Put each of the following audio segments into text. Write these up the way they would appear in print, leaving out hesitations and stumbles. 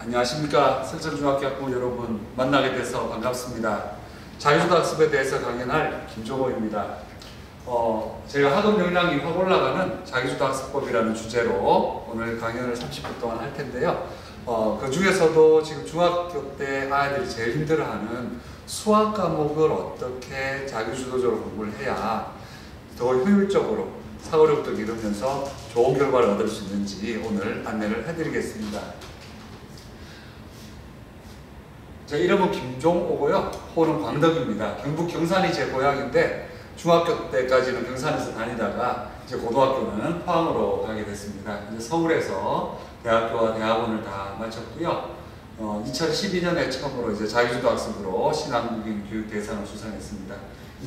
안녕하십니까. 석천중학교 학부모 여러분 만나게 돼서 반갑습니다. 자기주도 학습에 대해서 강연할 김종호입니다. 제가 학업 역량이 확 올라가는 자기주도 학습법이라는 주제로 오늘 강연을 30분 동안 할 텐데요. 그 중에서도 지금 중학교 때 아이들이 제일 힘들어하는 수학 과목을 어떻게 자기주도적으로 공부를 해야 더 효율적으로 사고력도 기르면서 좋은 결과를 얻을 수 있는지 오늘 안내를 해드리겠습니다. 제 이름은 김종호고요. 호는 광덕입니다. 경북 경산이 제 고향인데 중학교 때까지는 경산에서 다니다가 이제 고등학교는 포항으로 가게 됐습니다. 이제 서울에서 대학교와 대학원을 다 마쳤고요. 2012년에 처음으로 이제 자기주도 학습으로 신한국인 교육대상을 수상했습니다.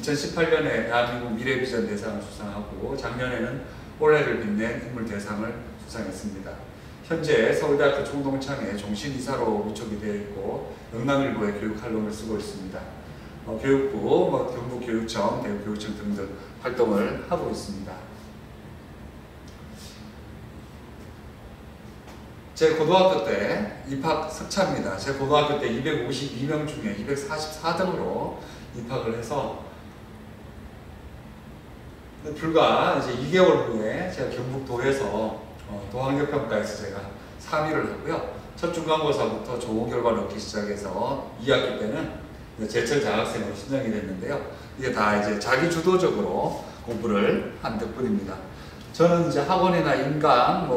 2018년에 대한민국 미래비전 대상을 수상하고 작년에는 올해를 빛낸 인물대상을 수상했습니다. 현재 서울대학교 총동창회 종신이사로 위촉이 되어 있고 영남일보에 교육 칼럼을 쓰고 있습니다. 교육부, 경북교육청, 대구교육청 등등 활동을 하고 있습니다. 제 고등학교 때 입학 석차입니다. 제 고등학교 때 252명 중에 244등으로 입학을 해서 불과 이제 2개월 후에 제가 경북도에서 도학력평가에서 제가 3위를 하고요. 첫 중간고사부터 좋은 결과를 얻기 시작해서 2학기 때는 제철 장학생으로 신청이 됐는데요. 이게 다 이제 자기 주도적으로 공부를 한 덕분입니다. 저는 이제 학원이나 인강,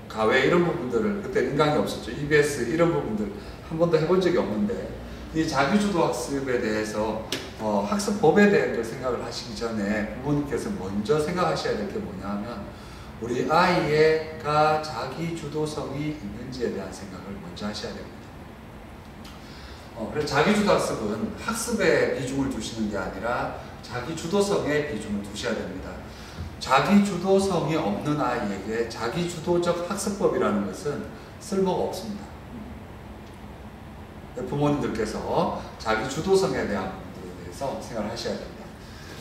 가외 이런 부분들을, 그때 인강이 없었죠. EBS 이런 부분들 한 번도 해본 적이 없는데 이 자기주도 학습에 대해서 학습법에 대한 걸 생각을 하시기 전에 부모님께서 먼저 생각하셔야 될 게 뭐냐 하면 우리 아이가 자기 주도성이 있는지에 대한 생각을 먼저 하셔야 됩니다. 그래서 자기 주도 학습은 학습에 비중을 두시는 게 아니라 자기 주도성에 비중을 두셔야 됩니다. 자기 주도성이 없는 아이에게 자기 주도적 학습법이라는 것은 쓸모가 없습니다. 부모님들께서 자기 주도성에 대한 부분에 대해서 생각을 하셔야 됩니다.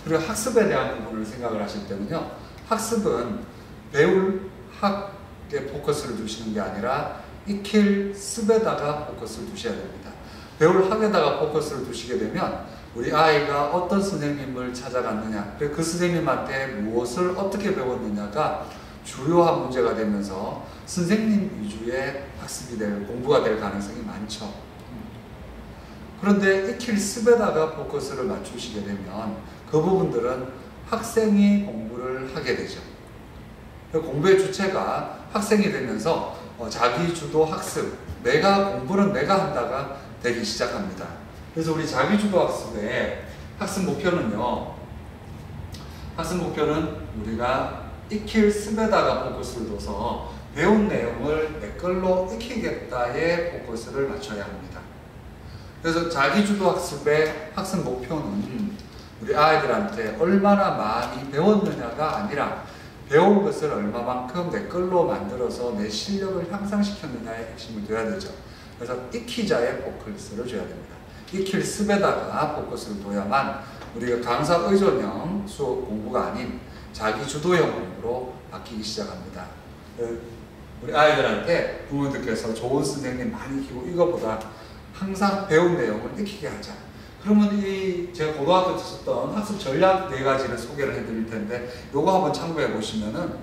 그리고 학습에 대한 부분을 생각을 하실 때는요, 학습은 배울 학에 포커스를 두시는 게 아니라 익힐 습에다가 포커스를 두셔야 됩니다. 배울 학에다가 포커스를 두시게 되면 우리 아이가 어떤 선생님을 찾아갔느냐, 그 선생님한테 무엇을 어떻게 배웠느냐가 주요한 문제가 되면서 선생님 위주의 학습이 공부가 될 가능성이 많죠. 그런데 익힐 습에다가 포커스를 맞추시게 되면 그 부분들은 학생이 공부를 하게 되죠. 공부의 주체가 학생이 되면서 자기주도 학습, 공부는 내가 한다가 되기 시작합니다. 그래서 우리 자기주도 학습의 학습 목표는 우리가 익힐 습에다가 포커스를 둬서 배운 내용을 내 걸로 익히겠다에 포커스를 맞춰야 합니다. 그래서 자기주도 학습의 학습 목표는 우리 아이들한테 얼마나 많이 배웠느냐가 아니라 배운 것을 얼마만큼 내 걸로 만들어서 내 실력을 향상시켰느냐에 핵심을 둬야 되죠. 그래서 익히자에 포커스를 줘야 됩니다. 익힐 습에다가 포커스를 둬야만 우리가 강사 의존형 수업 공부가 아닌 자기 주도형 공부로 바뀌기 시작합니다. 우리 아이들한테 부모님들께서 좋은 선생님 많이 키우고 이거보다 항상 배운 내용을 익히게 하자. 그러면 제가 고등학교 때 썼던 학습 전략 4가지를 소개를 해드릴 텐데 요거 한번 참고해 보시면은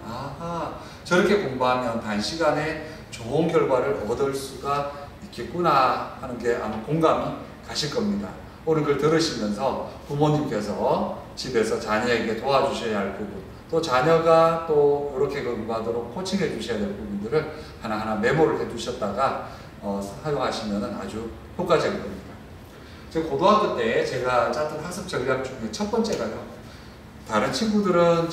저렇게 공부하면 단시간에 좋은 결과를 얻을 수가 있겠구나 하는 게 아마 공감이 가실 겁니다. 오늘 걸 들으시면서 부모님께서 집에서 자녀에게 도와주셔야 할 부분, 또 자녀가 또 이렇게 공부하도록 코칭해 주셔야 될 부분들을 하나하나 메모를 해 두셨다가 사용하시면 아주 효과적일 겁니다. 제가 고등학교 때 제가 짰던 학습 전략 중에 첫 번째가요, 다른 친구들은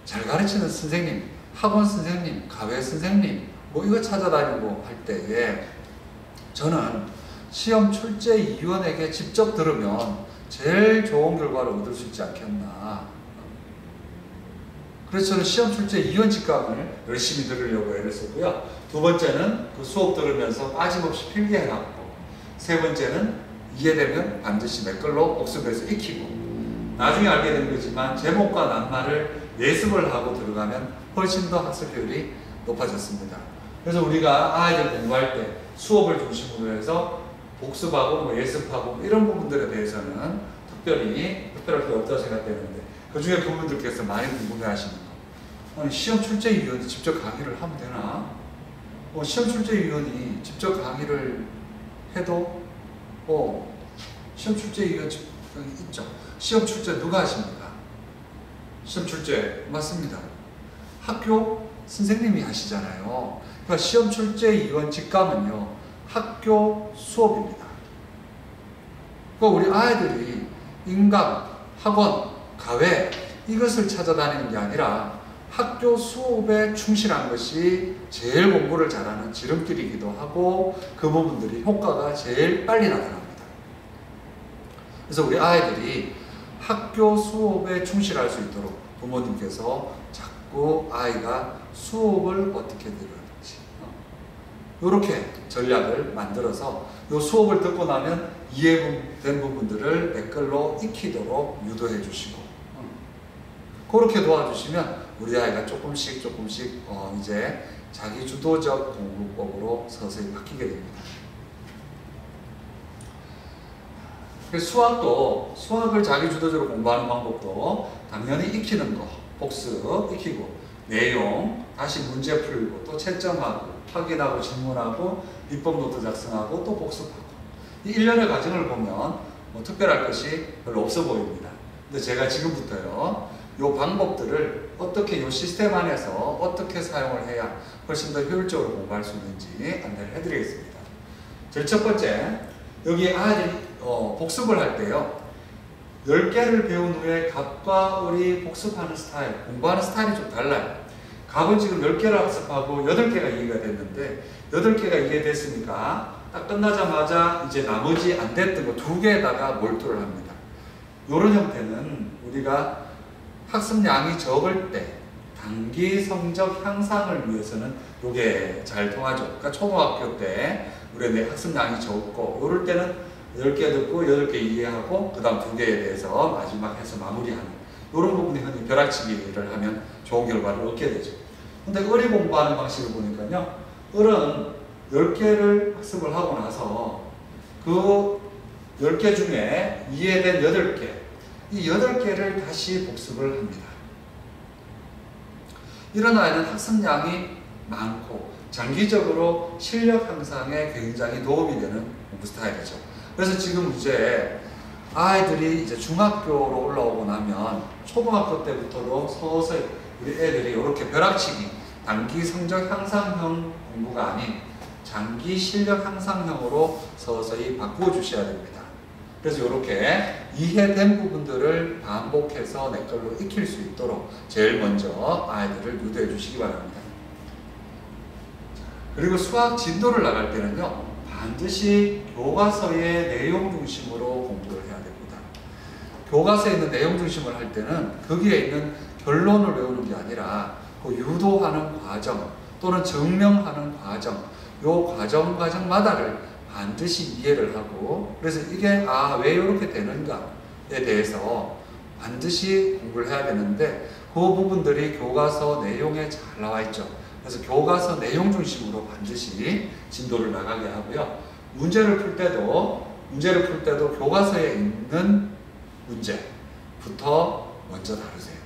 잘 가르치는 선생님, 학원 선생님, 가외 선생님 이거 찾아다니고 할 때에 저는 시험 출제위원에게 직접 들으면 제일 좋은 결과를 얻을 수 있지 않겠나. 그래서 저는 시험 출제위원 직강을 열심히 들으려고 애를 썼고요. 두 번째는 그 수업 들으면서 빠짐없이 필기해놨고, 세 번째는 이해되면 반드시 내 걸로 복습해서 익히고, 나중에 알게 된 거지만 제목과 낱말을 예습을 하고 들어가면 훨씬 더 학습 효율이 높아졌습니다. 그래서 우리가 아이들 공부할 때 수업을 중심으로 해서 복습하고 뭐 예습하고 이런 부분들에 대해서는 특별할 게 없다고 생각되는데, 그 중에 그분들께서 많이 궁금해하시는 거, 아니 시험 출제위원이 직접 강의를 하면 되나? 시험 출제위원이 직접 강의를 해도 시험 출제위원 있죠. 시험 출제 누가 하십니까? 시험 출제 맞습니다. 학교 선생님이 하시잖아요. 그러니까 시험 출제위원 직감은요, 학교 수업입니다. 그러니까 우리 아이들이 인강, 학원, 가외 이것을 찾아다니는 게 아니라 학교 수업에 충실한 것이 제일 공부를 잘하는 지름길이기도 하고 그 부분들이 효과가 제일 빨리 나타납니다. 그래서 우리 아이들이 학교 수업에 충실할 수 있도록 부모님께서 자꾸 아이가 수업을 어떻게 들었는지 이렇게 전략을 만들어서 이 수업을 듣고 나면 이해된 부분들을 댓글로 익히도록 유도해 주시고 그렇게 도와주시면 우리 아이가 조금씩 이제 자기 주도적 공부법으로 서서히 바뀌게 됩니다. 수학을 자기 주도적으로 공부하는 방법도 당연히 익히는 거, 복습 익히고 내용 다시 문제 풀고 또 채점하고 확인하고 질문하고 입법 노트 작성하고 또 복습하고 이 일련의 과정을 보면 뭐 특별할 것이 별로 없어 보입니다. 근데 제가 지금부터요 이 방법들을 어떻게 이 시스템 안에서 어떻게 사용을 해야 훨씬 더 효율적으로 공부할 수 있는지 안내를 해드리겠습니다. 제일 첫 번째, 여기 아이들이 복습을 할 때요 10개를 배운 후에 갑과 을이 복습하는 스타일, 공부하는 스타일이 좀 달라요. 갑은 지금 10개를 학습하고 8개가 이해가 됐는데 8개가 이해됐으니까 딱 끝나자마자 이제 나머지 안 됐던 거 2개에다가 몰두를 합니다. 이런 형태는 우리가 학습량이 적을 때 단기 성적 향상을 위해서는 이게 잘 통하죠. 그러니까 초등학교 때 우리가 학습량이 적고 이럴 때는 10개 듣고 8개 이해하고 그 다음 2개에 대해서 마지막 해서 마무리하는 이런 부분이 흔히 벼락치기를 하면 좋은 결과를 얻게 되죠. 근데 을이 공부하는 방식을 보니까요 을은 10개를 학습을 하고 나서 그 10개 중에 이해된 8개 이 8개를 다시 복습을 합니다. 이런 아이는 학습량이 많고 장기적으로 실력 향상에 굉장히 도움이 되는 공부 스타일이죠. 그래서 지금 이제 아이들이 이제 중학교로 올라오고 나면 초등학교 때부터도 서서히 우리 애들이 이렇게 벼락치기 단기 성적 향상형 공부가 아닌 장기 실력 향상형으로 서서히 바꾸어 주셔야 됩니다. 그래서 이렇게 이해된 부분들을 반복해서 내 걸로 익힐 수 있도록 제일 먼저 아이들을 유도해 주시기 바랍니다. 그리고 수학 진도를 나갈 때는요 반드시 교과서의 내용 중심으로 공부를 해야 됩니다. 교과서에 있는 내용 중심을 할 때는 거기에 있는 결론을 외우는 게 아니라 그 유도하는 과정 또는 증명하는 과정 요 과정마다를 반드시 이해를 하고 그래서 이게 왜 이렇게 되는가에 대해서 반드시 공부를 해야 되는데 그 부분들이 교과서 내용에 잘 나와 있죠. 그래서 교과서 내용 중심으로 반드시 진도를 나가게 하고요. 문제를 풀 때도 교과서에 있는 문제부터 먼저 다루세요.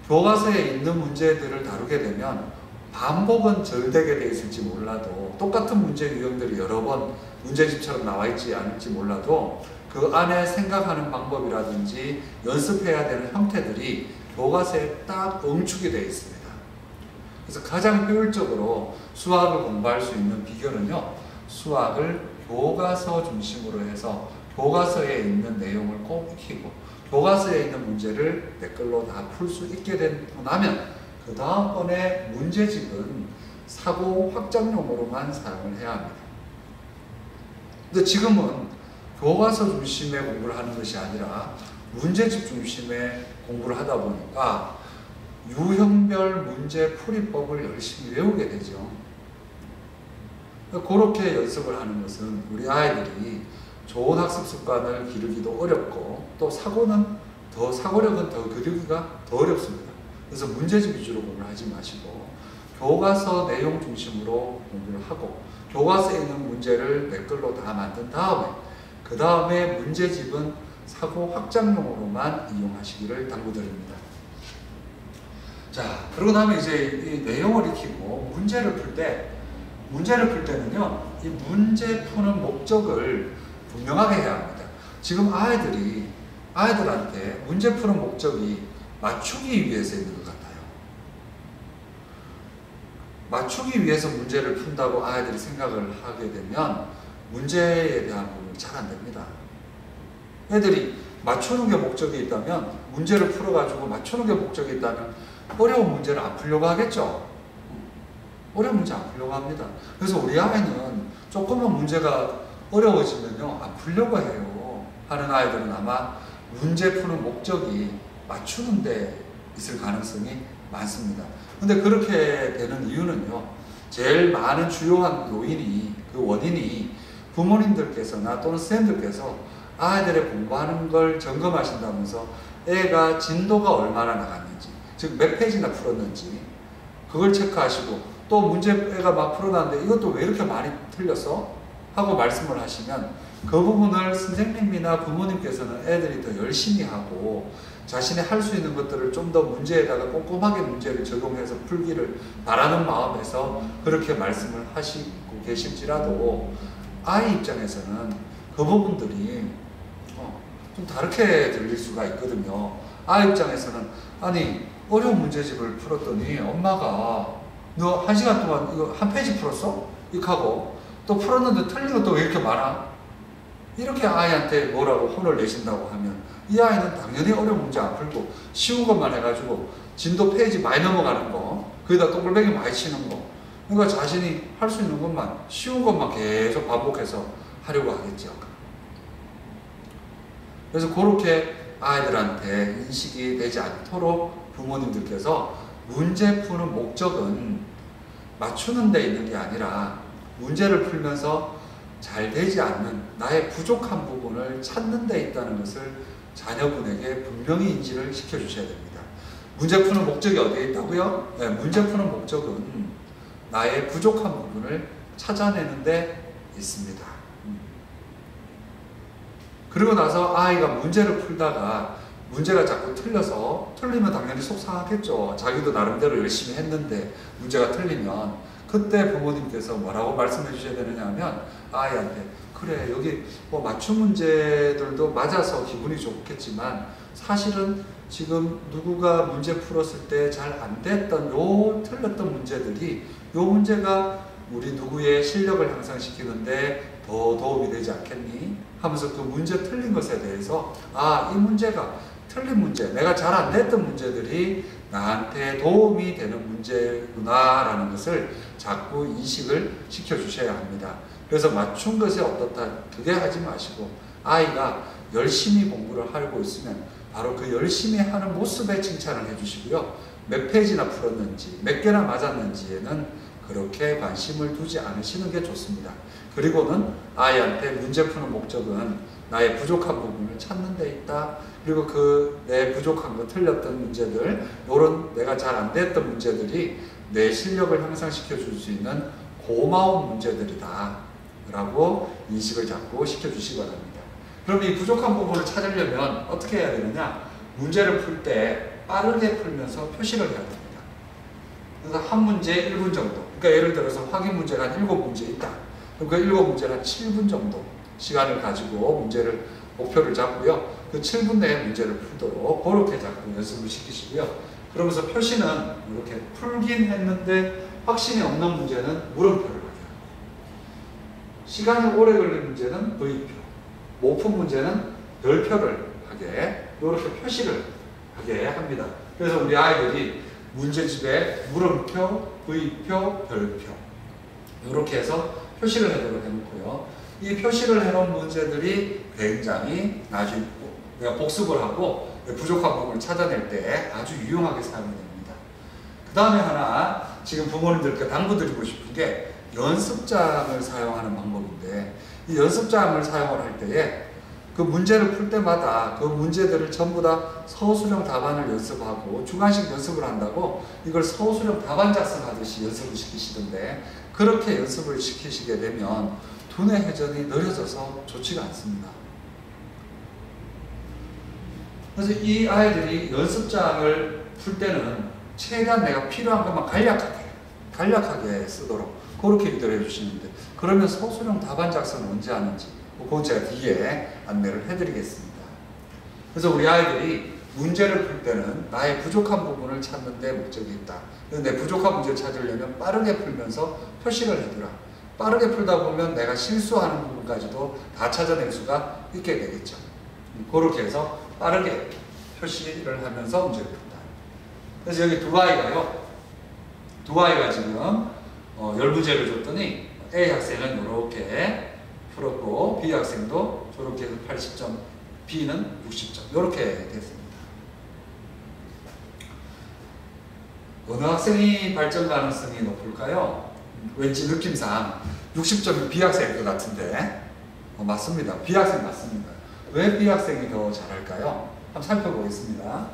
교과서에 있는 문제들을 다루게 되면 반복은 덜 되게 되어 있을지 몰라도 똑같은 문제 유형들이 여러 번 문제집처럼 나와 있지 않을지 몰라도 그 안에 생각하는 방법이라든지 연습해야 되는 형태들이 교과서에 딱 응축이 되어 있습니다. 그래서 가장 효율적으로 수학을 공부할 수 있는 비결은요 수학을 교과서 중심으로 해서 교과서에 있는 내용을 꼭 익히고 교과서에 있는 문제를 내 걸로 다 풀 수 있게 되고 나면 그 다음번에 문제집은 사고 확장용으로만 사용을 해야 합니다. 근데 지금은 교과서 중심의 공부를 하는 것이 아니라 문제집 중심의 공부를 하다 보니까 유형별 문제 풀이법을 열심히 외우게 되죠. 그렇게 연습을 하는 것은 우리 아이들이 좋은 학습 습관을 기르기도 어렵고 또 사고력은 더 기르기가 더 어렵습니다. 그래서 문제집 위주로 공부를 하지 마시고 교과서 내용 중심으로 공부를 하고 교과서에 있는 문제를 댓글로 다 만든 다음에 그 다음에 문제집은 사고 확장용으로만 이용하시기를 당부드립니다. 자, 그러고 나면 이제 이 내용을 익히고 문제를 풀 때는요, 이 문제 푸는 목적을 분명하게 해야 합니다. 지금 아이들한테 문제 푸는 목적이 맞추기 위해서 있는 것 같아요. 맞추기 위해서 문제를 푼다고 아이들이 생각을 하게 되면 문제에 대한 부분이 잘 안 됩니다. 애들이 맞추는 게 목적이 있다면, 문제를 풀어가지고 맞추는 게 목적이 있다면 어려운 문제를 안 풀려고 하겠죠. 어려운 문제 안 풀려고 합니다. 그래서 우리 아이는 조금만 문제가 어려워지면요, 안 풀려고 해요. 하는 아이들은 아마 문제 푸는 목적이 맞추는 데 있을 가능성이 많습니다. 근데 그렇게 되는 이유는요, 제일 많은 주요한 요인이, 그 원인이 부모님들께서나 또는 선생님들께서 아이들의 공부하는 걸 점검하신다면서 애가 진도가 얼마나 나갔는지, 즉 몇 페이지나 풀었는지 그걸 체크하시고, 또 문제 애가 막 풀어놨는데 이것도 왜 이렇게 많이 틀렸어? 하고 말씀을 하시면 그 부분을 선생님이나 부모님께서는 애들이 더 열심히 하고 자신이 할 수 있는 것들을 좀 더 문제에다가 꼼꼼하게 문제를 적용해서 풀기를 바라는 마음에서 그렇게 말씀을 하시고 계실지라도 아이 입장에서는 그 부분들이 좀 다르게 들릴 수가 있거든요. 아이 입장에서는 아니 어려운 문제집을 풀었더니 엄마가 너 1시간 동안 이거 한 페이지 풀었어? 이렇게 하고 또 풀었는데 틀린 것도 왜 이렇게 많아? 이렇게 아이한테 뭐라고 혼을 내신다고 하면 이 아이는 당연히 어려운 문제 안 풀고 쉬운 것만 해가지고 진도 페이지 많이 넘어가는 거, 거기다 동글뱅이 많이 치는 거, 그러니까 자신이 할 수 있는 것만, 쉬운 것만 계속 반복해서 하려고 하겠죠. 그래서 그렇게 아이들한테 인식이 되지 않도록 부모님들께서 문제 푸는 목적은 맞추는 데 있는 게 아니라 문제를 풀면서 잘 되지 않는 나의 부족한 부분을 찾는 데 있다는 것을 자녀분에게 분명히 인지를 시켜주셔야 됩니다. 문제 푸는 목적이 어디에 있다고요? 네, 문제 푸는 목적은 나의 부족한 부분을 찾아내는 데 있습니다. 그리고 나서 아이가 문제를 풀다가 문제가 자꾸 틀리면 당연히 속상하겠죠. 자기도 나름대로 열심히 했는데 문제가 틀리면 그때 부모님께서 뭐라고 말씀해 주셔야 되느냐 하면 아이한테 그래 여기 뭐 맞춤 문제들도 맞아서 기분이 좋겠지만 사실은 지금 누구가 문제 풀었을 때 잘 안 됐던 틀렸던 문제들이 요 문제가 우리 누구의 실력을 향상시키는데 더 도움이 되지 않겠니? 하면서 그 문제 틀린 것에 대해서 이 문제가 틀린 문제, 내가 잘 안 됐던 문제들이 나한테 도움이 되는 문제구나 라는 것을 자꾸 인식을 시켜주셔야 합니다. 그래서 맞춘 것에 어떻다 그게 하지 마시고 아이가 열심히 공부를 하고 있으면 바로 그 열심히 하는 모습에 칭찬을 해주시고요. 몇 페이지나 풀었는지 몇 개나 맞았는지에는 그렇게 관심을 두지 않으시는 게 좋습니다. 그리고는 아이한테 문제 푸는 목적은 나의 부족한 부분을 찾는 데 있다. 그리고 그 내 부족한 거 틀렸던 문제들, 요런 내가 잘 안 됐던 문제들이 내 실력을 향상시켜 줄 수 있는 고마운 문제들이다 라고 인식을 자꾸 시켜주시기 바랍니다. 그럼 이 부족한 부분을 찾으려면 어떻게 해야 되느냐? 문제를 풀 때 빠르게 풀면서 표시를 해야 됩니다. 그래서 한 문제 1분 정도, 그러니까 예를 들어서 확인 문제가 한 7문제 있다. 그럼 그 7문제는 한 7분 정도 시간을 가지고 문제를 목표를 잡고요. 그 7분 내에 문제를 풀도록 그렇게 자꾸 연습을 시키시고요. 그러면서 표시는 이렇게 풀긴 했는데 확신이 없는 문제는 물음표를 하게 하고, 시간이 오래 걸린 문제는 V표, 못 푼 문제는 별표를 하게, 이렇게 표시를 하게 합니다. 그래서 우리 아이들이 문제집에 물음표, V표, 별표 이렇게 해서 표시를 해도록 해놓고요. 이 표시를 해놓은 문제들이 굉장히 나중에 내가 복습을 하고 부족한 부분을 찾아낼 때 아주 유용하게 사용이 됩니다. 그 다음에 하나 지금 부모님들께 당부드리고 싶은 게 연습장을 사용하는 방법인데, 이 연습장을 사용을 할 때에 그 문제를 풀 때마다 그 문제들을 전부 다 서술형 답안을 연습하고 주관식 연습을 한다고 이걸 서술형 답안 작성하듯이 연습을 시키시던데, 그렇게 연습을 시키시게 되면 두뇌 회전이 느려져서 좋지가 않습니다. 그래서 이 아이들이 연습장을 풀 때는 최대한 내가 필요한 것만 간략하게 쓰도록 그렇게 유도를 해주시는데, 그러면 서술형 답안 작성은 언제 하는지 그건 제가 뒤에 안내를 해드리겠습니다. 그래서 우리 아이들이 문제를 풀 때는 나의 부족한 부분을 찾는 데 목적이 있다. 내 부족한 문제를 찾으려면 빠르게 풀면서 표시를 해두라. 빠르게 풀다 보면 내가 실수하는 부분까지도 다 찾아낼 수가 있게 되겠죠. 그렇게 해서 빠르게 표시를 하면서 문제를 푼다. 그래서 여기 두 아이가 지금 10문제를 줬더니 A 학생은 이렇게 풀었고 B 학생도 저렇게 해서 80점, B는 60점 이렇게 됐습니다. 어느 학생이 발전 가능성이 높을까요? 왠지 느낌상 60점이 B 학생일 것 같은데 맞습니다. B 학생 맞습니다. 왜 B 학생이 더 잘할까요? 한번 살펴보겠습니다.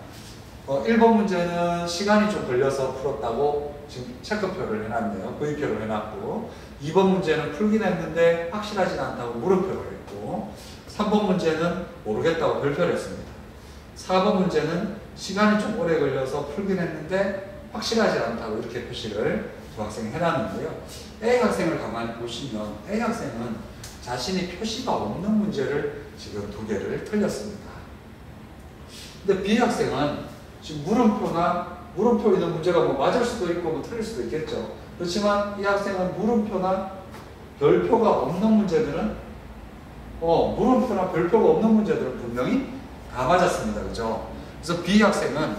1번 문제는 시간이 좀 걸려서 풀었다고 지금 체크표를 해놨는데요. V표를 해놨고, 2번 문제는 풀긴 했는데 확실하진 않다고 물음표를 했고, 3번 문제는 모르겠다고 별표를 했습니다. 4번 문제는 시간이 좀 오래 걸려서 풀긴 했는데 확실하지 않다고 이렇게 표시를 두 학생이 해놨는데요. A 학생을 가만히 보시면 A 학생은 자신이 표시가 없는 문제를 지금 2개를 틀렸습니다. 근데 B 학생은 지금 물음표 있는 문제가 뭐 맞을 수도 있고 뭐 틀릴 수도 있겠죠. 그렇지만 이 학생은 물음표나 별표가 없는 문제들은 물음표나 별표가 없는 문제들은 분명히 다 맞았습니다. 그죠? 그래서 B 학생은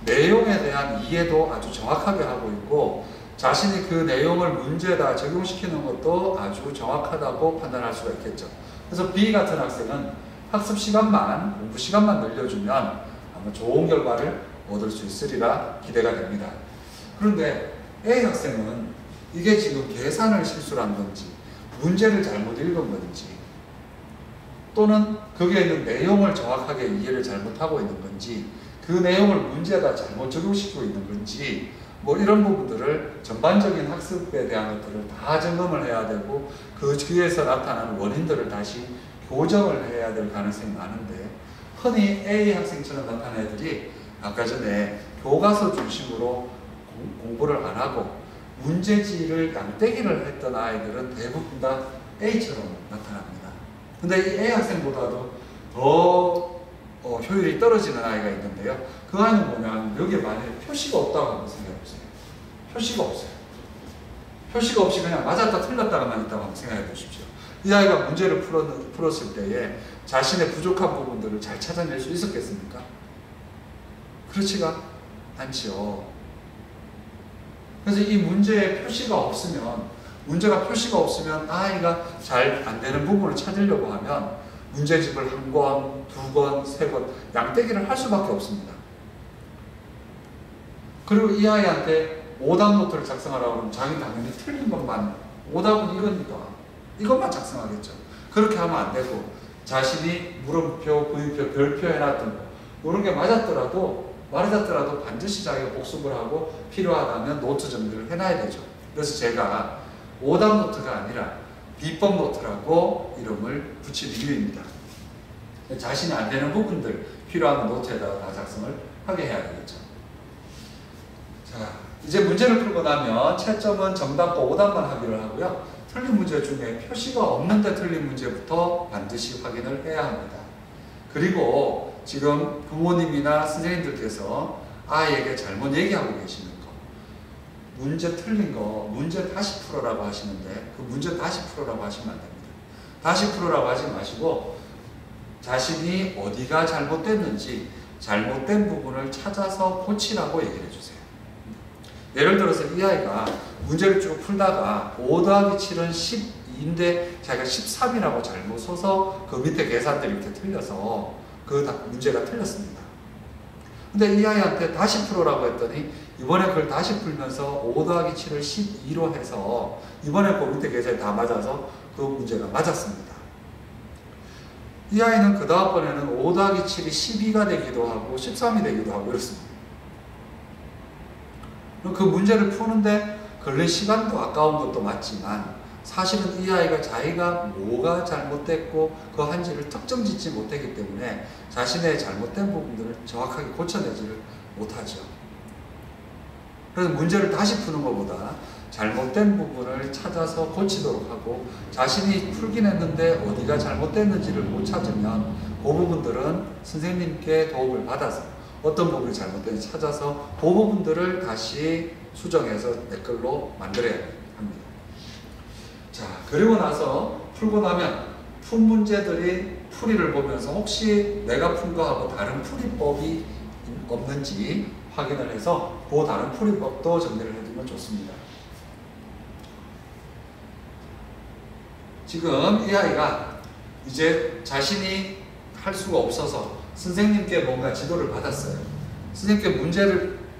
내용에 대한 이해도 아주 정확하게 하고 있고, 자신이 그 내용을 문제에다 적용시키는 것도 아주 정확하다고 판단할 수가 있겠죠. 그래서 B 같은 학생은 학습 시간만, 공부 시간만 늘려주면 아마 좋은 결과를 얻을 수 있으리라 기대가 됩니다. 그런데 A 학생은 이게 지금 계산을 실수한 건지, 문제를 잘못 읽은 건지, 또는 거기에 있는 내용을 정확하게 이해를 잘못하고 있는 건지, 그 내용을 문제에다 잘못 적용시키고 있는 건지, 뭐 이런 부분들을 전반적인 학습에 대한 것들을 다 점검을 해야 되고, 그 뒤에서 나타나는 원인들을 다시 교정을 해야 될 가능성이 많은데, 흔히 A 학생처럼 나타난 애들이 아까 전에 교과서 중심으로 공부를 안 하고 문제지를 양떼기를 했던 아이들은 대부분 다 A처럼 나타납니다. 근데 이 A 학생보다도 더 효율이 떨어지는 아이가 있는데요. 그 아이는 뭐냐면 여기에 만약에 표시가 없다고 한번 생각해보세요. 표시가 없어요. 표시가 없이 그냥 맞았다 틀렸다가만 있다고 한번 생각해 보십시오. 이 아이가 문제를 풀었을 때에 자신의 부족한 부분들을 잘 찾아낼 수 있었겠습니까? 그렇지가 않죠. 그래서 이 문제에 표시가 없으면, 문제가 표시가 없으면 아이가 잘 안 되는 부분을 찾으려고 하면 문제집을 1권, 2권, 3권 양떼기를 할 수밖에 없습니다. 그리고 이 아이한테 오답 노트를 작성하라고 하면 자기 당연히 틀린 것만, 오답은 이거니까 이것만 작성하겠죠. 그렇게 하면 안 되고, 자신이 물음표, V표, 별표 해놨던 거 이런 게 맞았더라도 반드시 자기가 복습을 하고 필요하다면 노트 정리를 해놔야 되죠. 그래서 제가 오답 노트가 아니라 비법 노트라고 이름을 붙인 이유입니다. 자신이 안 되는 부분들 필요한 노트에다가 다 작성을 하게 해야 되겠죠. 자, 이제 문제를 풀고 나면 채점은 정답과 오답만 하기를 하고요. 틀린 문제 중에 표시가 없는데 틀린 문제부터 반드시 확인을 해야 합니다. 그리고 지금 부모님이나 선생님들께서 아이에게 잘못 얘기하고 계시는 거, 문제 틀린 거 문제 다시 풀어라고 하시는데 그 문제 다시 풀어라고 하시면 안 됩니다. 다시 풀어라고 하지 마시고 자신이 어디가 잘못됐는지 잘못된 부분을 찾아서 고치라고 얘기를 해주세요. 예를 들어서 이 아이가 문제를 쭉 풀다가 5 더하기 7은 12인데 자기가 13이라고 잘못 써서 그 밑에 계산들이 이렇게 틀려서 그 문제가 틀렸습니다. 근데 이 아이한테 다시 풀어라고 했더니 이번에 그걸 다시 풀면서 5 더하기 7을 12로 해서 이번에 그 밑에 계산이 다 맞아서 그 문제가 맞았습니다. 이 아이는 그 다음번에는 5 더하기 7이 12가 되기도 하고 13이 되기도 하고 이렇습니다. 그 문제를 푸는데 걸린 시간도 아까운 것도 맞지만 사실은 이 아이가 자기가 뭐가 잘못됐고 그 한지를 특정 짓지 못했기 때문에 자신의 잘못된 부분들을 정확하게 고쳐내지를 못하죠. 그래서 문제를 다시 푸는 것보다 잘못된 부분을 찾아서 고치도록 하고 자신이 풀긴 했는데 어디가 잘못됐는지를 못 찾으면 그 부분들은 선생님께 도움을 받아서 어떤 부분이 잘못됐는지 찾아서 그 부분들을 다시 수정해서 내 걸로 만들어야 합니다. 자, 그리고 나서 풀고 나면 푼 문제들이 풀이를 보면서 혹시 내가 푼 거하고 다른 풀이법이 없는지 확인을 해서 그 다른 풀이법도 정리를 해두면 좋습니다. 지금 이 아이가 이제 자신이 할 수가 없어서 선생님께 뭔가 지도를 받았어요. 선생님께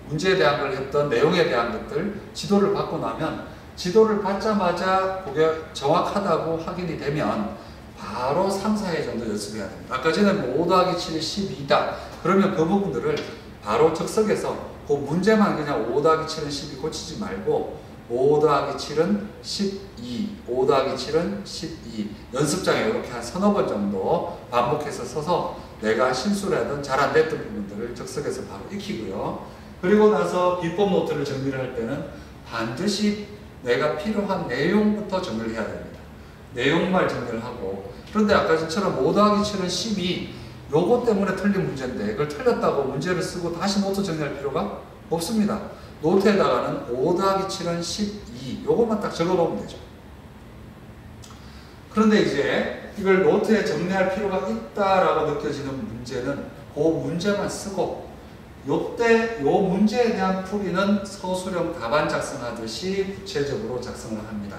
문제에 대한 걸 했던 내용에 대한 것들 지도를 받고 나면 지도를 받자마자 그게 정확하다고 확인이 되면 바로 3, 4회 정도 연습해야 됩니다. 아까 전에 5 더하기 7이 12다. 그러면 그 부분들을 바로 적석에서 그 문제만 그냥 5 더하기 7은 12 고치지 말고 5 더하기 7은 12, 5 더하기 7은 12 연습장에 이렇게 한 서너 번 정도 반복해서 서서 내가 실수를 하든 잘 안 됐던 부분들을 적석에서 바로 익히고요. 그리고 나서 비법 노트를 정리를 할 때는 반드시 내가 필요한 내용부터 정리를 해야 됩니다. 내용만 정리를 하고 그런데 아까 전처럼 5 더하기 7은 12 요거 때문에 틀린 문제인데 그걸 틀렸다고 문제를 쓰고 다시 노트 정리할 필요가 없습니다. 노트에다가는 5 더하기 7은 12 요것만 딱 적어 놓으면 되죠. 그런데 이제 이걸 노트에 정리할 필요가 있다라고 느껴지는 문제는 그 문제만 쓰고 요때 요 문제에 대한 풀이는 서술형 답안 작성하듯이 구체적으로 작성을 합니다.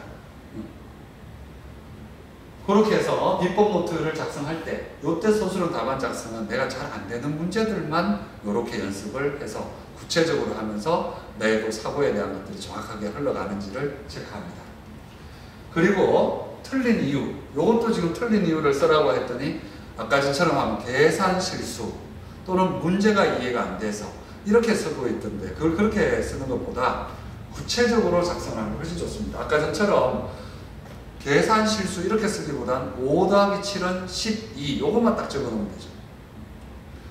그렇게 해서 비법 노트를 작성할 때 요때 서술형 답안 작성은 내가 잘 안 되는 문제들만 요렇게 연습을 해서 구체적으로 하면서 내 사고에 대한 것들이 정확하게 흘러가는지를 체크합니다. 그리고 틀린 이유, 요것도 지금 틀린 이유를 쓰라고 했더니 아까 전처럼 하면 계산 실수 또는 문제가 이해가 안 돼서 이렇게 쓰고 있던데 그걸 그렇게 쓰는 것보다 구체적으로 작성하는 게 훨씬 좋습니다. 아까 전처럼 계산 실수 이렇게 쓰기보단 5 더하기 7은 12 요것만 딱 적어 놓으면 되죠.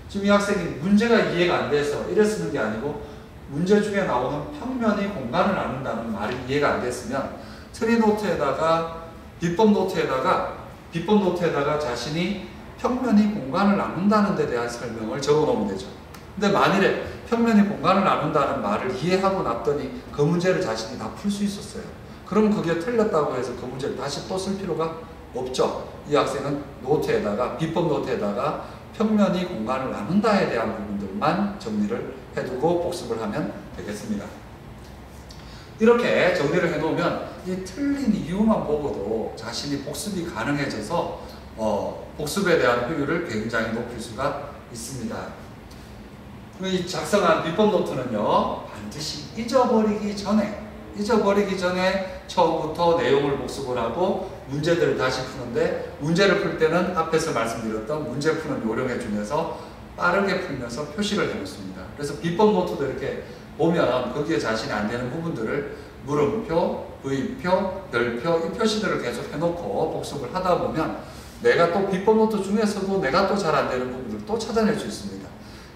지금 이 학생이 문제가 이해가 안 돼서 이래 쓰는 게 아니고 문제 중에 나오는 평면이 공간을 나눈다는 말이 이해가 안 됐으면 트리 노트에다가 비법 노트에다가 자신이 평면이 공간을 나눈다는 데 대한 설명을 적어 놓으면 되죠. 근데 만일에 평면이 공간을 나눈다는 말을 이해하고 났더니 그 문제를 자신이 다 풀 수 있었어요. 그럼 그게 틀렸다고 해서 그 문제를 다시 또 쓸 필요가 없죠. 이 학생은 노트에다가 비법 노트에다가 평면이 공간을 나눈다에 대한 부분들만 정리를 해두고 복습을 하면 되겠습니다. 이렇게 정리를 해놓으면 이 틀린 이유만 보고도 자신이 복습이 가능해져서 복습에 대한 효율을 굉장히 높일 수가 있습니다. 이 작성한 비법 노트는요 반드시 잊어버리기 전에 처음부터 내용을 복습을 하고 문제들을 다시 푸는데 문제를 풀 때는 앞에서 말씀드렸던 문제 푸는 요령에 준해서 빠르게 풀면서 표시를 해놓습니다. 그래서 비법 노트도 이렇게 보면 거기에 자신이 안 되는 부분들을 물음표, V표, 별표 이 표시들을 계속 해놓고 복습을 하다 보면 내가 또 비법 노트 중에서도 내가 또 잘 안 되는 부분들을 또 찾아낼 수 있습니다.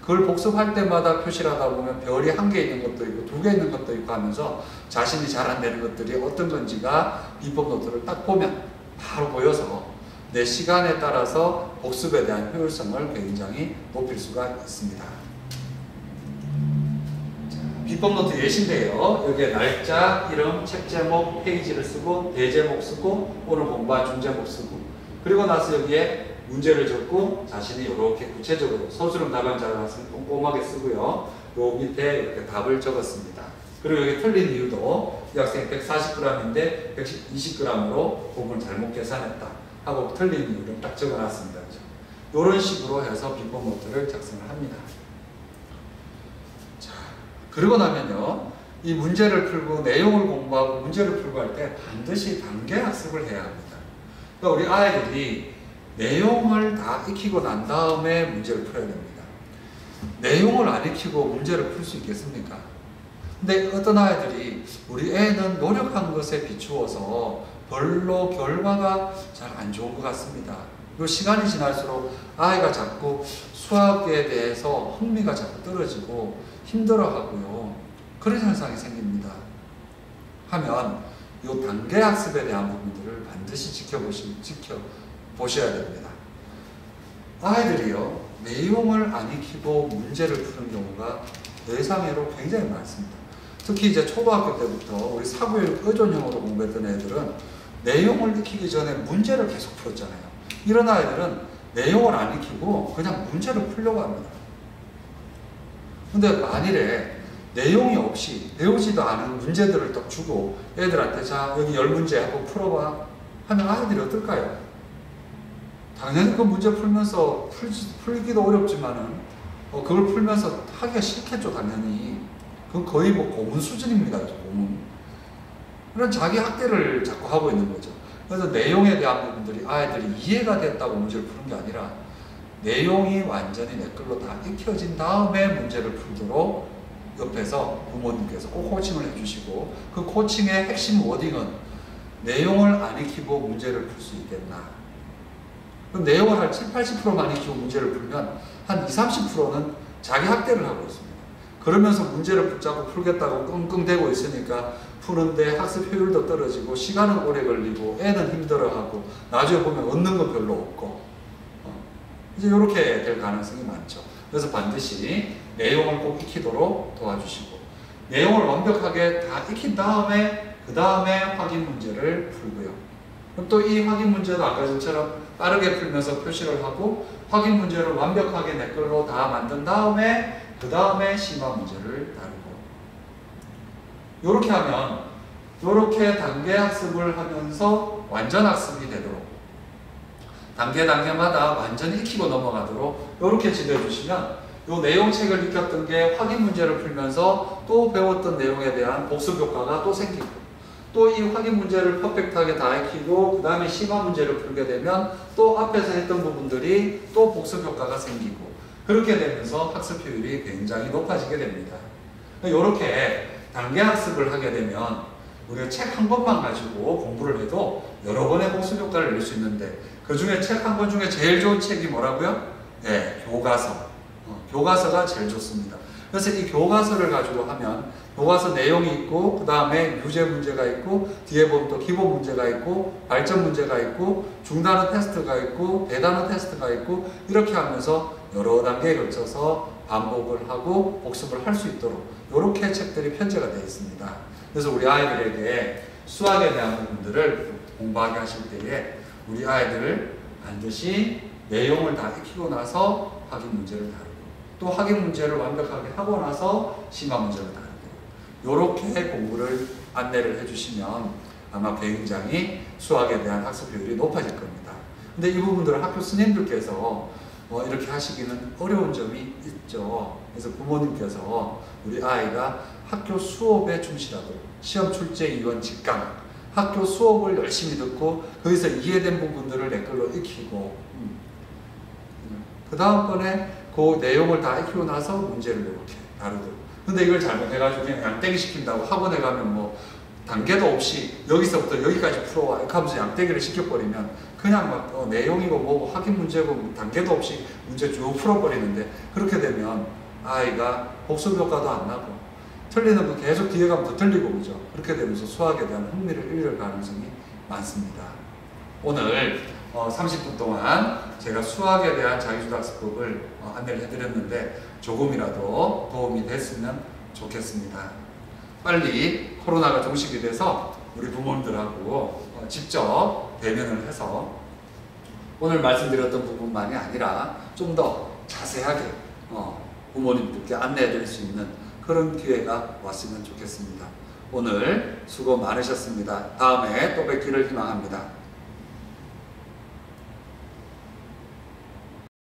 그걸 복습할 때마다 표시를 하다 보면 별이 1개 있는 것도 있고 2개 있는 것도 있고 하면서 자신이 잘 안 되는 것들이 어떤 건지가 비법 노트를 딱 보면 바로 보여서 내 시간에 따라서 복습에 대한 효율성을 굉장히 높일 수가 있습니다. 비법 노트 예시인데요. 여기에 날짜, 이름, 책 제목, 페이지를 쓰고 대제목 쓰고 오늘 공부한 중제목 쓰고 그리고 나서 여기에 문제를 적고 자신이 이렇게 구체적으로 서술형 답안 작성을 꼼꼼하게 쓰고요. 요 밑에 이렇게 답을 적었습니다. 그리고 여기 틀린 이유도 이 학생이 140g인데 120g으로 부분을 잘못 계산했다 하고 틀린 이유를 딱 적어놨습니다. 이런 식으로 해서 비법 노트를 작성을 합니다. 자, 그러고 나면요. 이 문제를 풀고 내용을 공부하고 문제를 풀고 할 때 반드시 단계 학습을 해야 합니다. 그러니까 우리 아이들이 내용을 다 익히고 난 다음에 문제를 풀어야 됩니다. 내용을 안 익히고 문제를 풀 수 있겠습니까? 근데 어떤 아이들이 우리 애는 노력한 것에 비추어서 별로 결과가 잘 안 좋은 것 같습니다. 그리고 시간이 지날수록 아이가 자꾸 수학에 대해서 흥미가 자꾸 떨어지고 힘들어하고요. 그런 현상이 생깁니다. 하면 이 단계 학습에 대한 부분들을 반드시 지켜보셔야 됩니다. 아이들이요, 내용을 안 익히고 문제를 푸는 경우가 예상외로 굉장히 많습니다. 특히 이제 초등학교 때부터 우리 사고율 의존형으로 공부했던 애들은 내용을 익히기 전에 문제를 계속 풀었잖아요. 이런 아이들은 내용을 안 익히고 그냥 문제를 풀려고 합니다. 근데 만일에 내용이 없이 배우지도 않은 문제들을 딱 주고 애들한테 자 여기 10문제 하고 풀어봐 하면 아이들이 어떨까요? 당연히 그 문제 풀면서 풀기도 어렵지만은 그걸 풀면서 하기가 싫겠죠. 당연히 그건 거의 뭐 고문 수준입니다. 고문. 그런 자기 학대를 자꾸 하고 있는 거죠. 그래서 내용에 대한 부분들이 아이들이 이해가 됐다고 문제를 푸는 게 아니라 내용이 완전히 내 걸로 다 익혀진 다음에 문제를 풀도록 옆에서 부모님께서 꼭 코칭을 해주시고 그 코칭의 핵심 워딩은 내용을 안 익히고 문제를 풀 수 있겠나. 그럼 내용을 한 7, 80%만 익히고 문제를 풀면 한 20, 30%는 자기 학대를 하고 있습니다. 그러면서 문제를 붙잡고 풀겠다고 끙끙대고 있으니까 푸는데 학습 효율도 떨어지고 시간은 오래 걸리고 애는 힘들어하고 나중에 보면 얻는 건 별로 없고 이제 이렇게 될 가능성이 많죠. 그래서 반드시 내용을 꼭 익히도록 도와주시고 내용을 완벽하게 다 익힌 다음에 그 다음에 확인 문제를 풀고요. 그럼 또 이 확인 문제도 아까 전처럼 빠르게 풀면서 표시를 하고 확인 문제를 완벽하게 내 걸로 다 만든 다음에 그 다음에 심화 문제를 다루고 이렇게 하면 이렇게 단계 학습을 하면서 완전 학습이 되도록 단계마다 완전히 익히고 넘어가도록 이렇게 지도해 주시면 이 내용책을 익혔던 게 확인 문제를 풀면서 또 배웠던 내용에 대한 복습 효과가 또 생기고 또 이 확인 문제를 퍼펙트하게 다 익히고 그 다음에 심화 문제를 풀게 되면 또 앞에서 했던 부분들이 또 복습 효과가 생기고 그렇게 되면서 학습 효율이 굉장히 높아지게 됩니다. 이렇게 단계 학습을 하게 되면 우리가 책 한 권만 가지고 공부를 해도 여러 번의 복습 효과를 낼 수 있는데 그 중에 책 한 권 중에 제일 좋은 책이 뭐라고요? 네, 교과서. 교과서가 제일 좋습니다. 그래서 이 교과서를 가지고 하면 교과서 내용이 있고 그 다음에 유제 문제가 있고 뒤에 보면 또 기본 문제가 있고 발전 문제가 있고 중단어 테스트가 있고 대단어 테스트가 있고 이렇게 하면서 여러 단계에 걸쳐서 반복을 하고 복습을 할 수 있도록 이렇게 책들이 편제가 되어 있습니다. 그래서 우리 아이들에게 수학에 대한 부분들을 공부하게 하실 때에 우리 아이들을 반드시 내용을 다 익히고 나서 확인 문제를 다루고 또 확인 문제를 완벽하게 하고 나서 심화 문제를 다루고 이렇게 공부를 안내를 해주시면 아마 굉장히 수학에 대한 학습 효율이 높아질 겁니다. 근데 이 부분들을 학교 스님들께서 이렇게 하시기는 어려운 점이 있죠. 그래서 부모님께서 우리 아이가 학교 수업에 충실하도록 시험 출제 이원 직강 학교 수업을 열심히 듣고 거기서 이해된 부분들을 내 걸로 익히고 그 다음번에 그 내용을 다 익히고 나서 문제를 이렇게 다루도록. 근데 이걸 잘못해가지고 그냥 양떼기 시킨다고 학원에 가면 뭐 단계도 없이 여기서부터 여기까지 풀어와 이렇게 하면서 양떼기를 시켜버리면 그냥 막 내용이고 뭐고 확인 문제고 단계도 없이 문제 쭉 풀어버리는데 그렇게 되면 아이가 복습 효과도 안 나고 틀리는 거 계속 뒤에 가면 더 틀리고 그죠. 그렇게 되면서 수학에 대한 흥미를 잃을 가능성이 많습니다. 오늘 30분 동안 제가 수학에 대한 자기주도학습법을 안내를 해드렸는데 조금이라도 도움이 됐으면 좋겠습니다. 빨리 코로나가 종식이 돼서 우리 부모님들하고 직접 대면을 해서 오늘 말씀드렸던 부분만이 아니라 좀 더 자세하게 부모님들께 안내해 드릴 수 있는 그런 기회가 왔으면 좋겠습니다. 오늘 수고 많으셨습니다. 다음에 또 뵙기를 희망합니다.